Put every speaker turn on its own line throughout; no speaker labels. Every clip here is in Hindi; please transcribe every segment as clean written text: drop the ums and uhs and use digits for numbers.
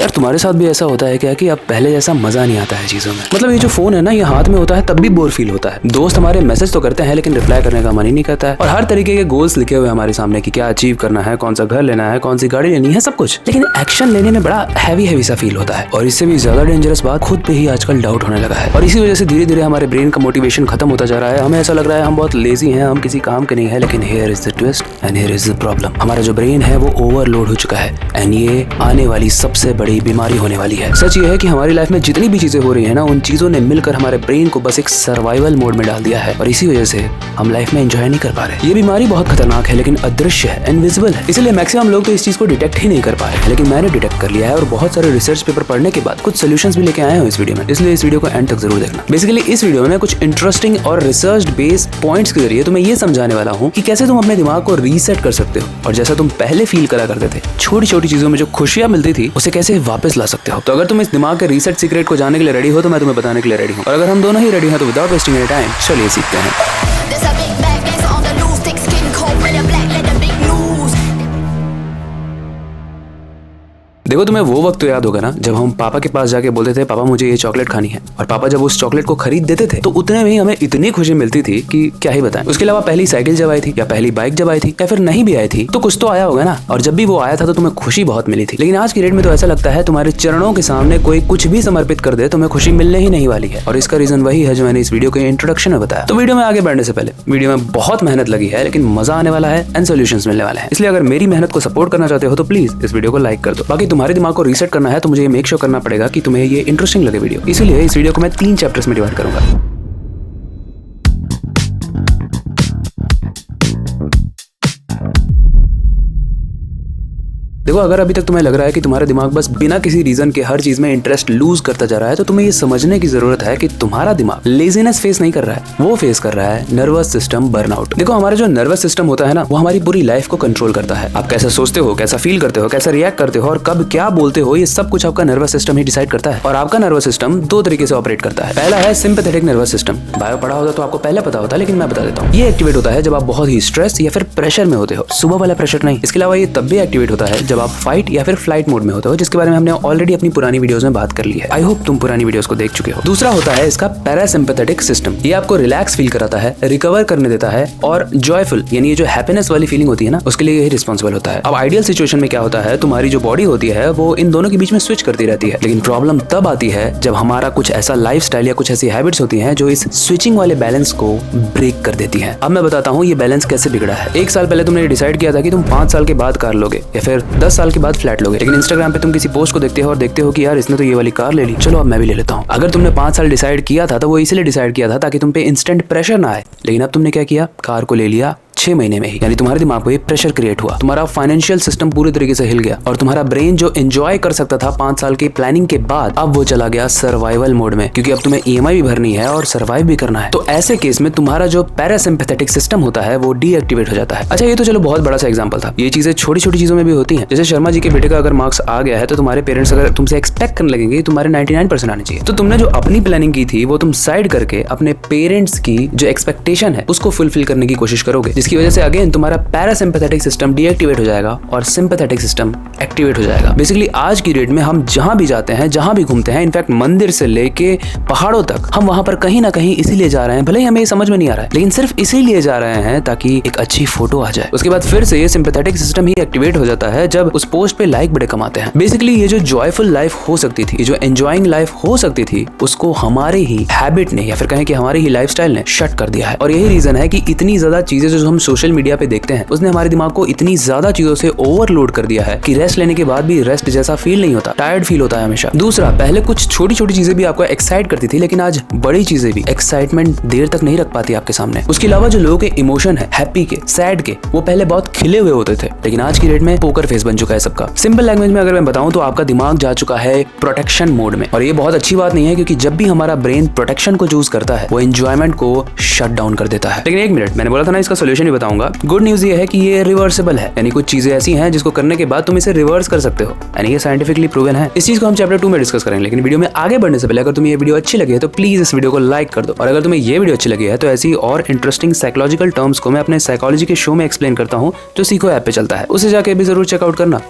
यार तुम्हारे साथ भी ऐसा होता है क्या कि अब पहले जैसा मजा नहीं आता है चीजों में? मतलब ये जो फोन है ना, ये हाथ में होता है तब भी बोर फील होता है। दोस्त हमारे मैसेज तो करते हैं लेकिन रिप्लाई करने का मन ही नहीं करता है, और हर तरीके के गोल्स लिखे हुए हमारे सामने कि क्या अचीव करना है, कौन सा घर लेना है, कौन सी गाड़ी लेनी है, सब कुछ। लेकिन एक्शन लेने में बड़ा हैवी सा फील होता है, और इससे भी ज्यादा डेंजरस बात, खुद पे ही आजकल डाउट होने लगा है। और इसी वजह से धीरे धीरे हमारे ब्रेन का मोटिवेशन खत्म होता जा रहा है। हमें ऐसा लग रहा है हम बहुत लेजी हैं, हम किसी काम के नहीं है। लेकिन here is the twist and here is the problem. हमारा जो ब्रेन है वो ओवरलोड हो चुका है, एंड ये आने वाली सबसे बड़ी बीमारी होने वाली है। सच ये है कि हमारी लाइफ में जितनी भी चीजें हो रही है ना, उन चीजों ने मिलकर हमारे ब्रेन को बस एक सर्वाइवल मोड में डाल दिया है, और इसी वजह से हम लाइफ में एंजॉय नहीं कर पा रहे। ये बीमारी बहुत खतरनाक है, लेकिन अदृश्य है, इनविजिबल है। इसलिए मैक्सिमम लोग तो इस चीज को डिटेक्ट ही नहीं कर पा रहे, लेकिन मैंने डिटेक्ट कर लिया है, और बहुत सारे रिसर्च पेपर पढ़ने के बाद कुछ सोल्यूशंस भी लेके आया हूं इस वीडियो में। इसलिए इस वीडियो को एंड तक जरूर देखना। बेसिकली इस वीडियो में मैं कुछ इंटरेस्टिंग और रिसर्च बेस्ड पॉइंट्स के जरिए तुम्हें ये समझाने वाला हूँ कि कैसे तुम अपने दिमाग को रीसेट कर सकते हो, और जैसा तुम पहले फील करा करते थे, छोटी छोटी चीजों में जो खुशियां मिलती थी, उसे कैसे वापस ला सकते हो। तो अगर तुम इस दिमाग के रीसेट सीक्रेट को जानने के लिए रेडी हो तो मैं तुम्हें बताने के लिए रेडी हूँ, और अगर हम दोनों ही रेडी हैं तो विदाउट वेस्टिंग एनी टाइम चलिए सीखते हैं। देखो, तुम्हें वो वक्त तो याद होगा ना जब हम पापा के पास जाके बोलते थे पापा मुझे ये चॉकलेट खानी है, और पापा जब उस चॉकलेट को खरीद देते थे तो उतने में ही हमें इतनी खुशी मिलती थी कि क्या ही बताएं। उसके अलावा पहली साइकिल जब आई थी, या पहली बाइक जब आई थी, या फिर नहीं भी आई थी तो कुछ तो आया होगा ना, और जब भी वो आया था तो तुम्हें खुशी बहुत मिली थी। लेकिन आज की डेट में तो ऐसा लगता है तुम्हारे चरणों के सामने कोई कुछ भी समर्पित कर दे, तुम्हें खुशी मिलने ही नहीं वाली है। और इसका रीजन वही है जो मैंने इस वीडियो के इंट्रोडक्शन में बताया। तो वीडियो में आगे बढ़ने से पहले, वीडियो में बहुत मेहनत लगी है, लेकिन मजा आने वाला है एंड सोल्यूशंस मिलने वाले हैं। इसलिए अगर मेरी मेहनत को सपोर्ट करना चाहते हो तो प्लीज इस वीडियो को लाइक कर दो। बाकी तुम्हारे दिमाग को रीसेट करना है तो मुझे ये मेक श्योर करना पड़ेगा कि तुम्हें ये इंटरेस्टिंग लगे वीडियो। इसीलिए इस वीडियो को मैं 3 चैप्टर्स में डिवाइड करूंगा। देखो, अगर अभी तक तुम्हें लग रहा है कि तुम्हारा दिमाग बस बिना किसी रीजन के हर चीज में इंटरेस्ट लूज करता जा रहा है, तो तुम्हें ये समझने की जरूरत है कि तुम्हारा दिमाग लेजीनेस फेस नहीं कर रहा है, वो फेस कर रहा है नर्वस सिस्टम बर्नआउट। देखो, हमारा जो नर्वस सिस्टम होता है ना, वो हमारी पूरी लाइफ को कंट्रोल करता है। आप कैसा सोचते हो, कैसा फील करते हो, कैसा रिएक्ट करते हो, और कब क्या बोलते हो, ये सब कुछ आपका नर्वस सिस्टम ही डिसाइड करता है। और आपका नर्वस सिस्टम 2 तरीके से ऑपरेट करता है। पहला है सिंपैथेटिक नर्वस सिस्टम। बायो पढ़ा होता तो आपको पहले पता होता, लेकिन मैं बता देता हूँ। ये एक्टिवेट होता है जब आप बहुत ही स्ट्रेस या फिर प्रेशर में होते हो, सुबह वाला प्रेशर नहीं। इसके अलावा ये तब भी एक्टिवेट होता है जब आप फाइट या फिर फ्लाइट मोड में होते हो, जिसके बारे में हमने ऑलरेडी अपनी पुरानी वीडियोस में बात कर ली है। आई होप तुम पुरानी वीडियोस को देख चुके हो। दूसरा होता है इसका पैरासिम्पैथेटिक सिस्टम। ये आपको रिलैक्स फील कराता है, रिकवर करने देता है, और जॉयफुल यानी ये जो हैप्पीनेस वाली फीलिंग होती है ना, उसके लिए यही रिस्पॉन्सिबल होता है। अब आइडियल सिचुएशन में क्या होता है, तुम्हारी जो बॉडी होती है वो इन दोनों के बीच में स्विच करती रहती है। लेकिन प्रॉब्लम तब आती है जब हमारा कुछ ऐसा लाइफस्टाइल या कुछ ऐसी हैबिट्स होती हैं जो इस स्विचिंग वाले बैलेंस को ब्रेक कर देती है। अब मैं बताता हूँ ये बैलेंस कैसे बिगड़ा है। 1 साल पहले तुमने डिसाइड किया था कि तुम 5 साल के बाद कार लोगे, या फिर 10 साल के बाद फ्लैट लोगे, लेकिन इंस्टाग्राम पे तुम किसी पोस्ट को देखते हो और देखते हो कि यार इसने तो ये वाली कार ले ली, चलो अब मैं भी ले लेता हूँ। अगर तुमने 5 साल डिसाइड किया था तो वो इसलिए डिसाइड किया था ताकि तुम पे इंस्टेंट प्रेशर ना आए, लेकिन अब तुमने क्या किया, कार को ले लिया 6 महीने में ही। यानी तुम्हारे दिमाग में प्रेशर क्रिएट हुआ, तुम्हारा फाइनेंशियल सिस्टम पूरी तरीके से हिल गया, और तुम्हारा ब्रेन जो एंजॉय कर सकता था 5 साल की प्लानिंग के बाद, अब वो चला गया सर्वाइवल मोड में, क्योंकि अब तुम्हें EMI भी भरनी है और सर्वाइव भी करना है। तो ऐसे केस में तुम्हारा जो पैरासिम्पैथेटिक सिस्टम होता है वो डीएक्टिवेट हो जाता है। अच्छा, ये तो चलो बहुत बड़ा सा एग्जांपल था। ये चीजें छोटी छोटी चीजों में भी होती हैं। जैसे शर्मा जी के बेटे का अगर मार्क्स आ गया है तो तुम्हारे पेरेंट्स अगर तुमसे एक्सपेक्ट करने लगेंगे तुम्हारे 99% आने चाहिए, तो तुमने जो अपनी प्लानिंग की थी वो तुम साइड करके अपने पेरेंट्स की जो एक्सपेक्टेशन है उसको फुलफिल करने की कोशिश करोगे, जिसकी वजह से अगेन तुम्हारा पैरासिम्पैथेटिक सिस्टम डीएक्टिवेट हो जाएगा और सिंपैथेटिक सिस्टम एक्टिवेट हो जाएगा। बेसिकली आज की डेट में हम जहां भी जाते हैं, जहां भी घूमते हैं, इनफैक्ट मंदिर से लेके पहाड़ों तक, हम वहां पर कहीं ना कहीं इसीलिए जा रहे हैं, भले ही हमें ये समझ में नहीं आ रहा है, लेकिन सिर्फ इसीलिए जा रहे हैं ताकि एक अच्छी फोटो आ जाए। उसके बाद फिर से ये सिंपैथेटिक सिस्टम ही एक्टिवेट हो जाता है जब उस पोस्ट पे लाइक बड़े कमाते हैं। बेसिकली ये जो जॉयफुल लाइफ हो सकती थी, ये जो एंजॉइंग लाइफ हो सकती थी, उसको हमारे ही हैबिट ने, या फिर कहें कि हमारे ही लाइफस्टाइल ने शट कर दिया है। और यही रीजन है कि इतनी ज्यादा चीजें जो हम सोशल मीडिया पे देखते हैं, उसने हमारे दिमाग को इतनी ज्यादा चीजों से ओवरलोड कर दिया है कि रेस्ट लेने के बाद भी रेस्ट जैसा फील नहीं होता, टायर्ड फील होता है हमेशा। दूसरा, पहले कुछ छोटी छोटी चीजें भी आपको एक्साइट करती थी, लेकिन आज बड़ी चीजें भी एक्साइटमेंट देर तक नहीं रख पाती आपके सामने। उसके अलावा जो लोगों के इमोशन है, हैप्पी के, सैड के, वो पहले बहुत खिले हुए होते थे, लेकिन आज की डेट में पोकर फेस बन चुका है सबका। सिंपल लैंग्वेज में अगर मैं बताऊं तो आपका दिमाग जा चुका है प्रोटेक्शन मोड में, और ये बहुत अच्छी बात नहीं है, क्योंकि जब भी हमारा ब्रेन प्रोटेक्शन को चूज करता है वो एंजॉयमेंट को शट डाउन कर देता है। लेकिन एक मिनट, मैंने बोला था ना इसका सोल्यूशन भी बताऊंगा। गुड न्यूज ये है कि ये रिवर्सेबल है, यानी कुछ चीजें ऐसी हैं जिसको करने के बाद तुम इसे रिवर्स कर सकते हो, यानी ये साइंटिफिकली प्रूवन है। इस चीज को हम चैप्टर 2 में डिस्कस करेंगे, लेकिन वीडियो में आगे बढ़ने से पहले अगर तुम्हें ये वीडियो अच्छी लगी है तो प्लीज इस वीडियो को लाइक कर दो, और अगर तुम्हें ये वीडियो अच्छी लगी है तो ऐसी और इंटरेस्टिंग साइकोलॉजिकल टर्म्स को मैं अपने साइकोलॉजी के शो में एक्सप्लेन करता हूँ जो सीखो ऐप पे चलता है, उसे जाके भी जरूर चेकआउट करना।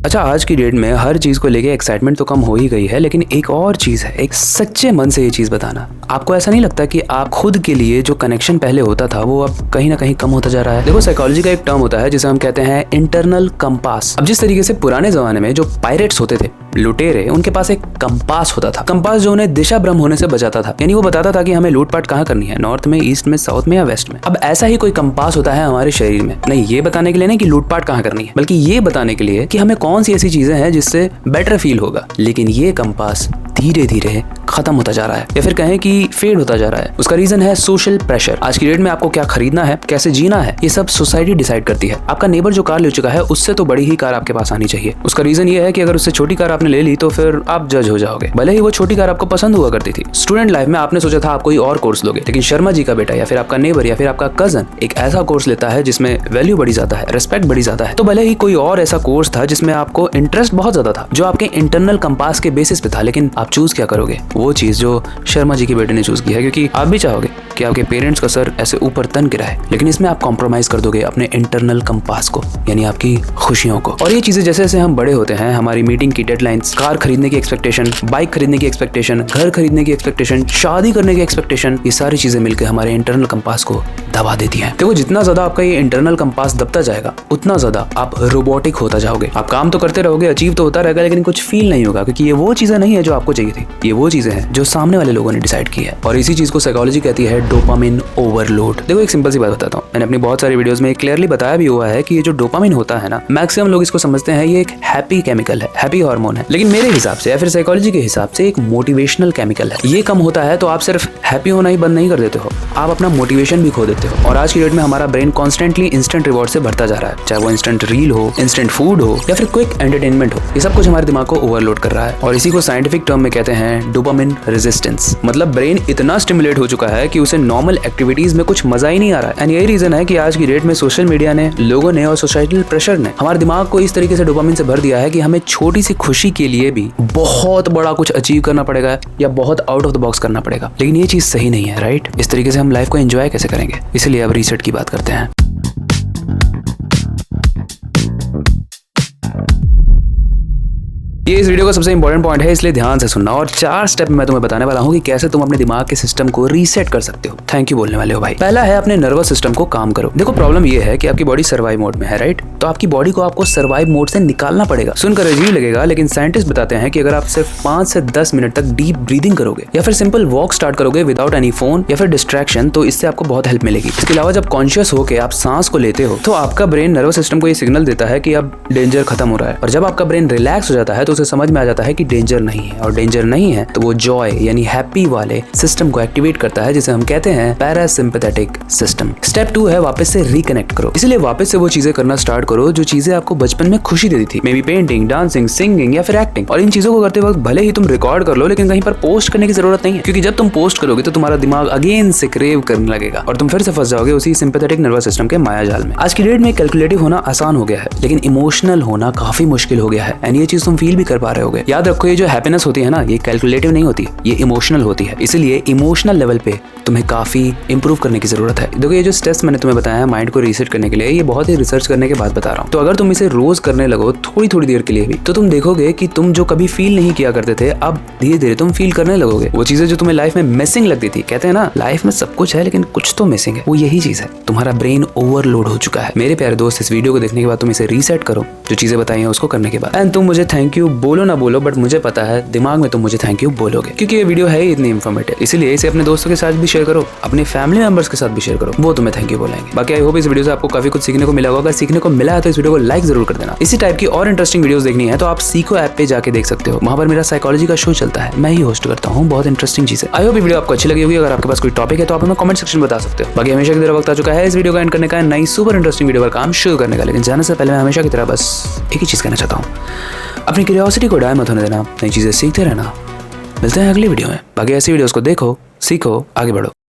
अच्छा, आज की डेट में हर चीज को लेके एक्साइटमेंट तो कम हो ही गई है, लेकिन एक और चीज है, एक सच्चे मन से ये चीज बताना। आपको ऐसा नहीं लगता कि आप खुद के लिए जो कनेक्शन पहले होता था वो अब कहीं ना कहीं कम होता जा रहा है? देखो, साइकोलॉजी का एक टर्म होता है जिसे हम कहते हैं इंटरनल कंपास। अब जिस तरीके से पुराने जमाने में जो पायरेट्स होते थे, लुटेरे, उनके पास एक कंपास होता था। कंपास जो उन्हें दिशा भ्रम होने से बचाता था, यानी वो बताता था कि हमें लूटपाट कहाँ करनी है, नॉर्थ में, ईस्ट में, साउथ में या वेस्ट में। अब ऐसा ही कोई कंपास होता है हमारे शरीर में, नहीं ये बताने के लिए नहीं कि लूटपाट कहाँ करनी है, बल्कि ये बताने के लिए कि हमें कौन सी ऐसी चीजें हैं जिससे बेटर फील होगा। लेकिन ये कंपास धीरे धीरे खत्म होता जा रहा है, या फिर कहें कि फेड होता जा रहा है। उसका रीजन है सोशल प्रेशर। आज की डेट में आपको क्या खरीदना है, कैसे जीना है, ये सब सोसाइटी डिसाइड करती है। आपका नेबर जो कार ले चुका है उससे तो बड़ी ही कार आपके पास आनी चाहिए। उसका रीजन ये है कि अगर उससे छोटी कार आपने ले ली तो फिर आप जज हो जाओगे, भले ही वो छोटी कार आपको पसंद हुआ करती थी। स्टूडेंट लाइफ में आपने सोचा था आप कोई और कोर्स लोगे, लेकिन शर्मा जी का बेटा या फिर आपका नेबर या फिर आपका कजन एक ऐसा कोर्स लेता है जिसमें वैल्यू बड़ी ज्यादा है, रिस्पेक्ट बड़ी ज्यादा है। तो भले ही कोई और ऐसा कोर्स था जिसमें आपको इंटरेस्ट बहुत ज्यादा था, जो आपके इंटरनल कंपास के बेसिस पे था, लेकिन आप चूज क्या करोगे? वो चीज जो शर्मा जी के बेटे ने चूज की है, क्योंकि आप भी चाहोगे कि आपके पेरेंट्स का सर ऐसे ऊपर तन गिराए, लेकिन इसमें आप कॉम्प्रोमाइज कर दोगे अपने इंटरनल कंपास को, यानी आपकी खुशियों को। और ये चीजें जैसे जैसे हम बड़े होते हैं, हमारी मीटिंग की डेडलाइंस, कार खरीदने की एक्सपेक्टेशन, बाइक खरीदने की एक्सपेक्टेशन, घर खरीदने की एक्सपेक्टेशन, शादी करने की एक्सपेक्टेशन, ये सारी चीजें मिलकर हमारे इंटरनल कंपास को दबा देती हैं। देखो, जितना ज्यादा आपका ये इंटरनल कंपास दबता जाएगा, उतना ज्यादा आप रोबोटिक होता जाओगे। आप काम तो करते रहोगे, अचीव तो होता रहेगा, लेकिन कुछ फील नहीं होगा, क्योंकि ये वो चीजें नहीं है जो आपको चाहिए थी। ये वो चीजें हैं जो सामने वाले लोगों ने डिसाइड की है, और इसी चीज को साइकोलॉजी कहती है डोपामिन ओवरलोड। देखो, एक सिंपल सी बात बताता हूँ, मैंने अपनी बहुत सारी वीडियोस में क्लियरली बताया भी हुआ है कि ये जो डोपामिन होता है ना, मैक्सिमम लोग इसको समझते हैं ये एक हैप्पी केमिकल है, हैप्पी हार्मोन है, लेकिन मेरे हिसाब से या फिर साइकोलॉजी के हिसाब से एक मोटिवेशनल केमिकल है। ये कम होता है तो आप सिर्फ हैप्पी होना ही बंद नहीं कर देते हो, आप अपना मोटिवेशन भी खो देते हो। और आज की डेट में हमारा ब्रेन कॉन्स्टेंटली इंस्टेंट रिवॉर्ड से भरता जा रहा है, चाहे वो इंस्टेंट रील हो, इंस्टेंट फूड हो, या फिर क्विक एंटरटेनमेंट हो। ये सब कुछ हमारे दिमाग को ओवरलोड कर रहा है, और इसी को साइंटिफिक टर्म में कहते हैं डोपामिन रेजिस्टेंस। मतलब ब्रेन इतना स्टिमुलेट हो चुका है कि उसे नॉर्मल एक्टिविटीज में कुछ मजा ही नहीं आ रहा है। एंड यही रीजन है कि आज की डेट में सोशल मीडिया ने, लोगों ने और सोसाइटल प्रेशर ने हमारे दिमाग को इस तरीके से डोपामिन से भर दिया है कि हमें छोटी सी खुशी के लिए भी बहुत बड़ा कुछ अचीव करना पड़ेगा या बहुत आउट ऑफ द बॉक्स करना पड़ेगा। लेकिन ये चीज सही नहीं है, राइट? इस तरीके से हम लाइफ को एंजॉय कैसे करेंगे? इसलिए अब रीसेट की बात करते हैं। ये इस वीडियो का सबसे इंपॉर्टेंट पॉइंट है, इसलिए ध्यान से सुनना। और 4 स्टेप मैं तुम्हें बताने वाला हूँ कि कैसे तुम अपने दिमाग के सिस्टम को रीसेट कर सकते हो। थैंक यू बोलने वाले हो भाई। पहला है अपने नर्वस सिस्टम को काम करो। देखो, प्रॉब्लम ये है कि आपकी बॉडी सर्वाइव मोड में है, राइट? तो आपकी बॉडी को आपको सर्वाइव मोड से निकालना पड़ेगा। सुनकर अजीब लगेगा, लेकिन साइंटिस्ट बताते हैं कि अगर आप सिर्फ 5 से 10 मिनट तक डीप ब्रीदिंग करोगे या फिर सिंपल वॉक स्टार्ट करोगे विदाउट एनी फोन या फिर डिस्ट्रैक्शन, तो इससे आपको बहुत हेल्प मिलेगी। इसके अलावा जब कॉन्शियस होकर आप सांस को लेते हो तो आपका ब्रेन नर्वस सिस्टम को ये सिग्नल देता है कि अब डेंजर खत्म हो रहा है। और जब आपका ब्रेन रिलैक्स हो जाता है तो उसे समझ में आ जाता है कि डेंजर नहीं है, और डेंजर नहीं है तो वो जॉय यानी हैप्पी वाले सिस्टम को एक्टिवेट करता है, जिसे हम कहते हैं पैरासिम्पैथेटिक सिस्टम। स्टेप 2 है वापस से रिकनेक्ट करो। इसलिए वापस से वो चीजें करना स्टार्ट करो जो चीजें आपको बचपन में खुशी देती थी, may be painting, dancing, singing या फिर एक्टिंग। और इन चीजों को करते वक्त भले ही तुम रिकॉर्ड कर लो, लेकिन कहीं पर पोस्ट करने की जरूरत नहीं है, क्योंकि जब तुम पोस्ट करोगे तो तुम्हारा दिमाग अगेन से क्रेव करने लगेगा और तुम फिर से फंस जाओगे उसी सिंपैथेटिक नर्वस सिस्टम के माया जाल में। आज की डेट में कैलकुलेटिव होना आसान हो गया है, लेकिन इमोशनल होना काफी मुश्किल हो गया है। एंड ये चीज तुम फील भी कर पा रहे होगे। याद रखो, ये जो हैप्पीनेस होती है ना, ये कैलकुलेटिव नहीं होती, ये इमोशनल होती है। इसलिए इमोशनल लेवल पे तुम्हें काफी इंप्रूव करने की जरूरत है। देखो, ये जो स्टेप्स मैंने तुम्हें बताया है माइंड को रीसेट करने के लिए, ये बहुत ही रिसर्च करने के बाद बता रहा हूँ। तो अगर तुम इसे रोज करने लगो थोड़ी थोड़ी देर के लिए भी, तो तुम देखोगे कि तुम जो कभी फील नहीं किया करते थे, अब धीरे धीरे तुम फील करने लगोगे। वो चीजें जो तुम्हें लाइफ में मिसिंग लगती थी, कहते हैं ना लाइफ में सब कुछ है लेकिन कुछ तो मिसिंग है, वो यही चीज है, तुम्हारा ब्रेन ओवरलोड हो चुका है। मेरे प्यारे दोस्त, इस वीडियो को देखने के बाद तुम इसे रीसेट करो, जो चीजें बताई हैं उसको करने के बाद। एंड तुम मुझे थैंक यू बोलो ना बोलो, बट मुझे पता है दिमाग में तुम मुझे थैंक यू बोलोगे, क्योंकि ये वीडियो है इतनी इन्फॉर्मेटिव। इसलिए इसे अपने दोस्तों के साथ भी शेयर करो, अपने फैमिली मेंबर्स के साथ भी शेयर करो, वो तुम्हें थैंक यू बोलेंगे। बाकी आई होप इस वीडियो से आपको काफी कुछ सीखने को मिला होगा। अगर सीखने को मिला है तो इस वीडियो को लाइक जरूर कर देना। इसी टाइप की और इंटरेस्टिंग वीडियोस देखनी है तो आप सीखो ऐप पे जाके देख सकते हो, वहां पर मेरा साइकोलॉजी का शो चलता है, मैं ही होस्ट करता हूँ, बहुत इंटरेस्टिंग चीज है। आई होप वीडियो आपको अच्छी लगी होगी। अगर आपके पास कोई टॉपिक है तो आप हमें कमेंट सेक्शन में बता सकते हो। बाकी हमेशा की तरह वक्त आ चुका है इस वीडियो को एंड करने का, नई सुपर इंटरेस्टिंग वीडियो पर काम शुरू करने का। लेकिन जाने से पहले मैं हमेशा की तरह बस एक ही चीज कहना चाहता हूँ, अपनी क्यूरियोसिटी को डाय मत होने देना, नई चीजें सीखते रहना। मिलते हैं अगली वीडियो में। बाकी ऐसी वीडियोस को देखो, सीखो, आगे बढ़ो।